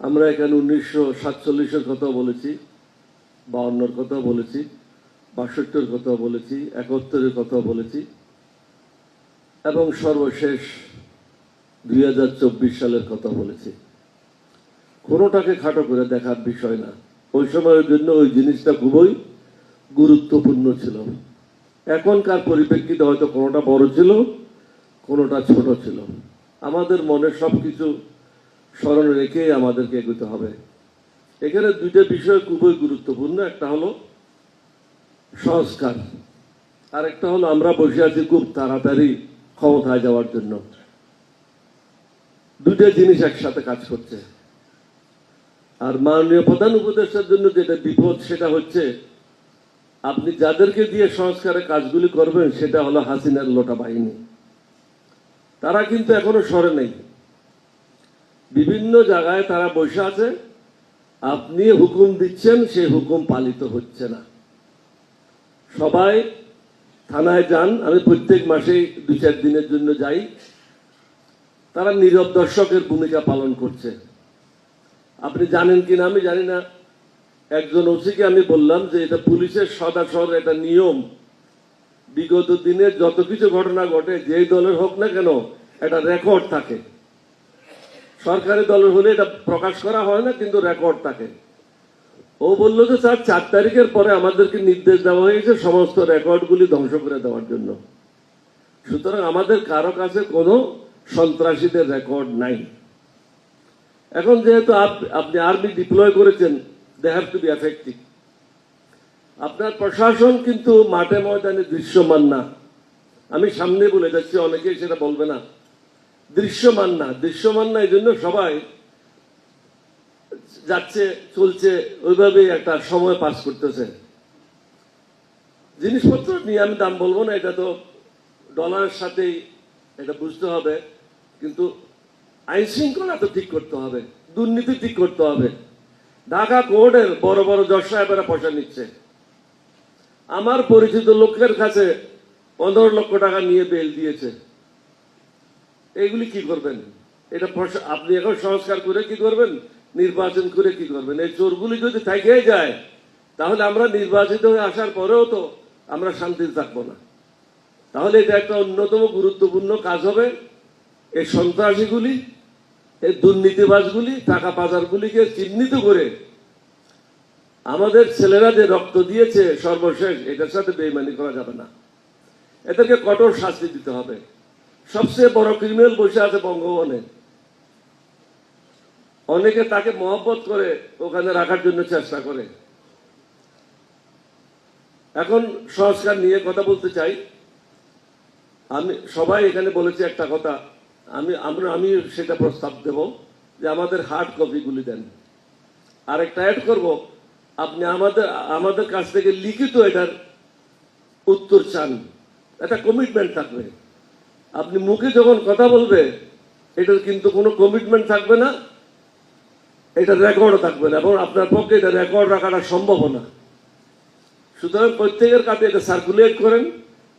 আমরা এখানে 1947-এর কথা বলেছি, 52-এর কথা বলেছি, 62-এর কথা বলেছি, 71-এর কথা বলেছি এবং সর্বশেষ 2024 সালের কথা বলেছি। কোনোটাকে খাটো করে দেখার বিষয় না। ওই সময়ের জন্য ওই জিনিসটা খুবই গুরুত্বপূর্ণ ছিল। এখনকার পরিপ্রেক্ষিতে হয়তো কোনোটা বড় ছিল, কোনোটা ছোট ছিল। আমাদের মনে সবকিছু স্মরণে রেখেই আমাদেরকে এগোতে হবে। এখানে দুইটা বিষয় খুবই গুরুত্বপূর্ণ। একটা হলো সংস্কার, আর একটা হলো আমরা বসে আছি খুব তাড়াতাড়ি ক্ষমতায় যাওয়ার জন্য। দুইটা জিনিস একসাথে কাজ করছে। আর মাননীয় প্রধান উপদেষ্টার জন্য যেটা বিপদ, সেটা হচ্ছে আপনি যাদেরকে দিয়ে সংস্কারের কাজগুলি করবেন সেটা হলো হাসিনার লোটা বাহিনী। তারা কিন্তু এখনো সরে নেই, বিভিন্ন জায়গায় তারা বসে আছে। আপনি হুকুম দিচ্ছেন, সেই হুকুম পালিত হচ্ছে না। সবাই থানায় যান, আমি প্রত্যেক মাসেই 2-4 দিনের জন্য যাই। তারা নীরব দর্শকের ভূমিকা পালন করছে। আপনি জানেন কিনা আমি জানি না, একজন ওসিকে আমি বললাম যে এটা পুলিশের সদাসর একটা নিয়ম, বিগত দিনে যত কিছু ঘটনা ঘটে যেই দলের হোক না কেন একটা রেকর্ড থাকে। সরকারি দলের হলে এটা প্রকাশ করা হয় না, কিন্তু রেকর্ড থাকে। ও বলল যে স্যার 4 তারিখের পরে আমাদেরকে নির্দেশ দেওয়া হয়েছে সমস্ত রেকর্ডগুলি ধ্বংস করে দেওয়ার জন্য। সুতরাং আমাদের কারো কাছে কোনো সন্ত্রাসীদের রেকর্ড নাই। এখন যেহেতু আপনি আর্মি ডিপ্লয় করেছেন, they have to be effective. আপনার প্রশাসন কিন্তু মাঠে ময়দানে দৃশ্যমান না। আমি সামনে বলে যাচ্ছি, অনেকেই সেটা বলবে না। দৃশ্যমান না, দৃশ্যমান না, এই জন্য সবাই যাচ্ছে চলছে, ওইভাবেই একটা সময় পাস করতেছে। জিনিসপত্র নিয়ে আমি দাম বলবো না, এটা তো ডলারের সাথেই এটা বুঝতে হবে। কিন্তু আইন শৃঙ্খলা তো ঠিক করতে হবে, দুর্নীতি ঠিক করতে হবে। ঢাকা কোর্টের বড় বড় জজ সাহেবেরা পয়সা নিচ্ছে। আমার পরিচিত লোকের কাছে 15 লক্ষ টাকা নিয়ে বেল দিয়েছে। এইগুলি কি করবেন? এটা আপনি এখন সংস্কার করে কি করবেন? নির্বাচন করে কি করবেন? এই চোরগুলি যদি থেকে যায় তাহলে আমরা নির্বাচিত হয়ে আসার পরেও তো আমরা শান্তিতে থাকবো না। তাহলে এটা একটা অন্যতম গুরুত্বপূর্ণ কাজ হবে। এই সন্ত্রাসীগুলি, এই দুর্নীতিবাজগুলি, টাকা পাচারগুলিকে চিহ্নিত করে আমাদের ছেলেরা যে রক্ত দিয়েছে সর্বশেষ, এটার সাথে বেইমানি করা যাবে না। এদেরকে কঠোর শাস্তি দিতে হবে। সবচেয়ে বড় ক্রিমিনাল বসে আছে বঙ্গভবনে। অনেকে তাকে মহব্বত করে ওখানে রাখার জন্য চেষ্টা করে। এখন সংস্কার নিয়ে কথা বলতে চাই। আমি সবাই এখানে বলেছি একটা কথা, আমি সেটা প্রস্তাব দেব যে আমাদের হার্ড কপিগুলি দেন। আর একটা অ্যাড করব, আপনি আমাদের কাছ থেকে লিখিত এটার উত্তর চান, একটা কমিটমেন্ট থাকবে। আপনি মুখে যখন কথা বলবে এটার কিন্তু কোনো কমিটমেন্ট থাকবে না, এটা রেকর্ডও থাকবে না, এবং আপনার পক্ষে এটা রেকর্ড রাখাটা সম্ভব না। সুতরাং প্রত্যেকের কাছে এটা সার্কুলেট করেন।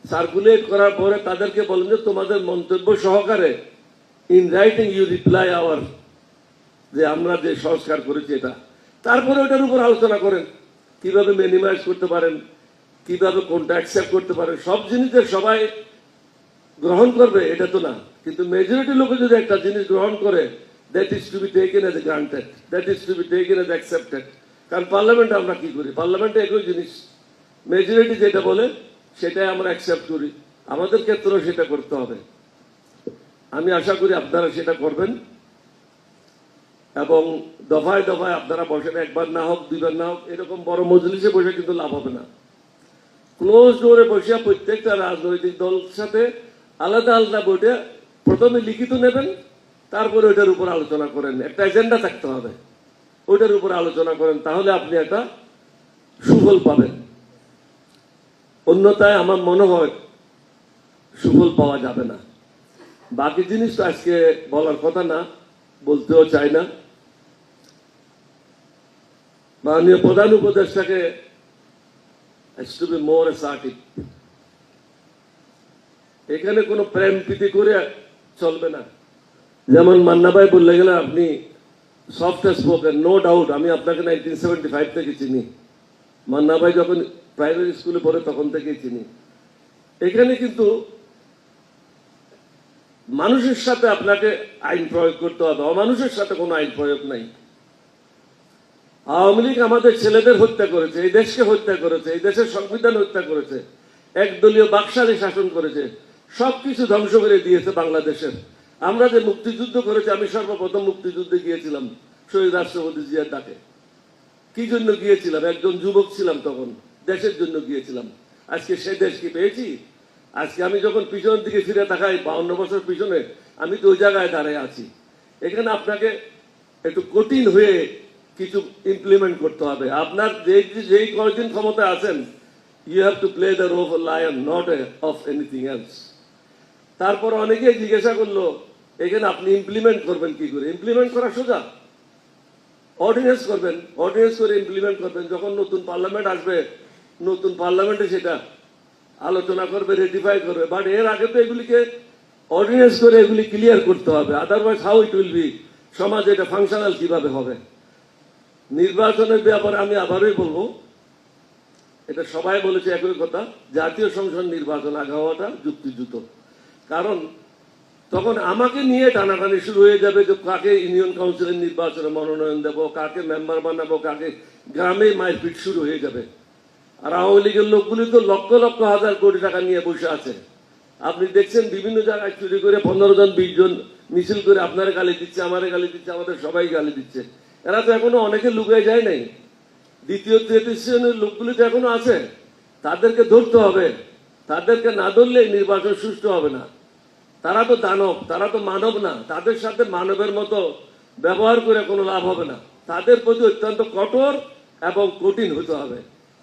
সার্কুলেট করার পরে তাদেরকে বলেন যে তোমাদের মন্তব্য সহকারে in writing you reply our, যে আমরা যে সংস্কার করেছি এটা। তারপরে ওটার উপর আলোচনা করেন, কিভাবে মিনিমাইজ করতে পারেন, কিভাবে কোনটা অ্যাকসেপ্ট করতে পারেন। সব জিনিসের সবাই গ্রহণ করবে এটা তো না, কিন্তু মেজরিটি লোকে যদি একটা জিনিস গ্রহণ করে, that is to be taken as granted, that is to be taken as accepted. কারণ পার্লামেন্টে আমরা কি করি? পার্লামেন্টে একই জিনিস, মেজরিটি যেটা বলে সেটাই আমরা অ্যাকসেপ্ট করি। আমাদের ক্ষেত্রেও সেটা করতে হবে। আমি আশা করি আপনারা সেটা করবেন, এবং দফায় দফায় আপনারা বসেন। একবার না হোক, 2বার না হোক, এরকম বড় মজলিসে বসে কিন্তু লাভ হবে না। ক্লোজ ডোরে বসে প্রত্যেকটা রাজনৈতিক দলের সাথে আলাদা আলাদা বইটা প্রথমে লিখিত নেবেন, তারপরে ওইটার উপর আলোচনা করেন। একটা এজেন্ডা থাকতে হবে, ওইটার উপর আলোচনা করেন, তাহলে আপনি একটা সুফল পাবেন। অন্যথায় আমার মনে হয় সুফল পাওয়া যাবে না। বাকি জিনিস তো আজকে বলার কথা না, বলতেও চাই না। মাননীয় প্রধান উপদেষ্টাকে to be more assertive। এখানে কোনো প্রেম প্রীতি করে চলবে না। যেমন মান্না ভাই বললে গেলে আপনি সফট স্পোকেন, নো ডাউট। আমি আপনাকে 1975 থেকে চিনি, মান্না ভাই যখন প্রাইমারি স্কুলে পড়ে তখন থেকেই চিনি। এখানে কিন্তু মানুষের সাথে আপনাকে আইন প্রয়োগ করতে হবে, অমানুষের সাথে কোনো আইন প্রয়োগ নাই। আওয়ামী লীগ আমাদের ছেলেদের হত্যা করেছে, এই দেশকে হত্যা করেছে, এই দেশের সংবিধান হত্যা করেছে, একদলীয় বাকশালী শাসন করেছে, সবকিছু ধ্বংস করে দিয়েছে বাংলাদেশের। আমরা যে মুক্তিযুদ্ধ করেছি, আমি সর্বপ্রথম মুক্তিযুদ্ধে গিয়েছিলাম শহীদ রাষ্ট্রপতি জিয়ার ডাকে। কি জন্য গিয়েছিলাম? একজন যুবক ছিলাম তখন, দেশের জন্য গিয়েছিলাম। আজকে সে দেশ কি পেয়েছি? আজকে আমি যখন পিছনের দিকে ফিরে তাকাই 52 বছর পিছনে, আমি তো ওই জায়গায় দাঁড়িয়ে আছি। এখানে আপনাকে একটু কঠিন হয়ে কিছু ইমপ্লিমেন্ট করতে হবে। আপনার যেই কয়দিন ক্ষমতায় আছেন, you have to play the role of lion, not of anything else. তারপর অনেকেই জিজ্ঞাসা করলো এখানে আপনি ইমপ্লিমেন্ট করবেন কি করে? ইমপ্লিমেন্ট করা সোজা, অর্ডিন্যান্স করবেন, অর্ডিন্যান্স করে ইমপ্লিমেন্ট করবেন। যখন নতুন পার্লামেন্ট আসবে, নতুন পার্লামেন্টে সেটা আলোচনা করবে, রেটিফাই করবে। বাট এর আগে তো এগুলিকে অর্ডিন্যান্স করে এগুলি ক্লিয়ার করতে হবে, otherwise how it will be, সমাজে এটা ফাংশনাল কিভাবে হবে? নির্বাচনের ব্যাপারে আমি আবারই বলবো, এটা সবাই বলেছে একই কথা, জাতীয় সংসদ নির্বাচন আগে হওয়াটা যুক্তিযুত। কারণ তখন আমাকে নিয়ে টানাটানি শুরু হয়ে যাবে যে কাকে ইউনিয়ন কাউন্সিলের নির্বাচনে মনোনয়ন দেবো, কাকে মেম্বার বানাবো, কাকে গ্রামে মারপিট শুরু হয়ে যাবে। আর আওয়ামী লীগের লোকগুলি তো লক্ষ লক্ষ হাজার কোটি টাকা নিয়ে বসে আছে। আপনি দেখছেন বিভিন্ন জায়গায় চুরি করে 15 জন 20 জন মিছিল করে আপনার গালি দিচ্ছে, আমারে গালি দিচ্ছে, আমাদের সবাই গালি দিচ্ছে। এরা তো এখনো অনেকে লুকিয়ে যায় নাই। দ্বিতীয় তৃতীয় শ্রেণীর লোকগুলি তো এখনো আছে, তাদেরকে ধরতে হবে। তাদেরকে না ধরলে নির্বাচন সুষ্ঠু হবে না। তারা তো দানব, তারা তো মানব না। তাদের সাথে মানবের মতো ব্যবহার করে কোনো লাভ হবে না। তাদের প্রতি অত্যন্ত কঠোর এবং কঠিন হতে হবে।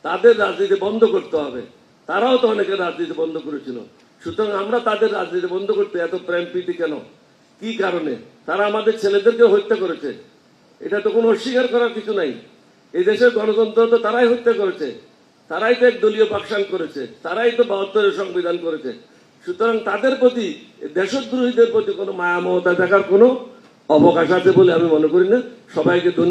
তাদের রাজনীতি বন্ধ করতে হবে। তারাও তো অনেকে রাজনীতি বন্ধ করেছিল। সুতরাং আমরা তাদের রাজনীতি বন্ধ করতে এত প্রেম প্রীতি কেন? কি কারণে? তারা আমাদের ছেলেদেরকে হত্যা করেছে, এটা তো কোনো অস্বীকার করার কিছু নাই। এই দেশের গণতন্ত্র তো তারাই হত্যা করেছে, তারাই তো একদলীয় বাকশাল করেছে, তারাই তো 72 সংবিধান করেছে। সুতরাং তাদের প্রতি, দেশদ্রোহীদের প্রতি কোনো মায়া মমতা দেখার কোনো অবকাশ আছে বলে আমি মনে করি না। সবাইকে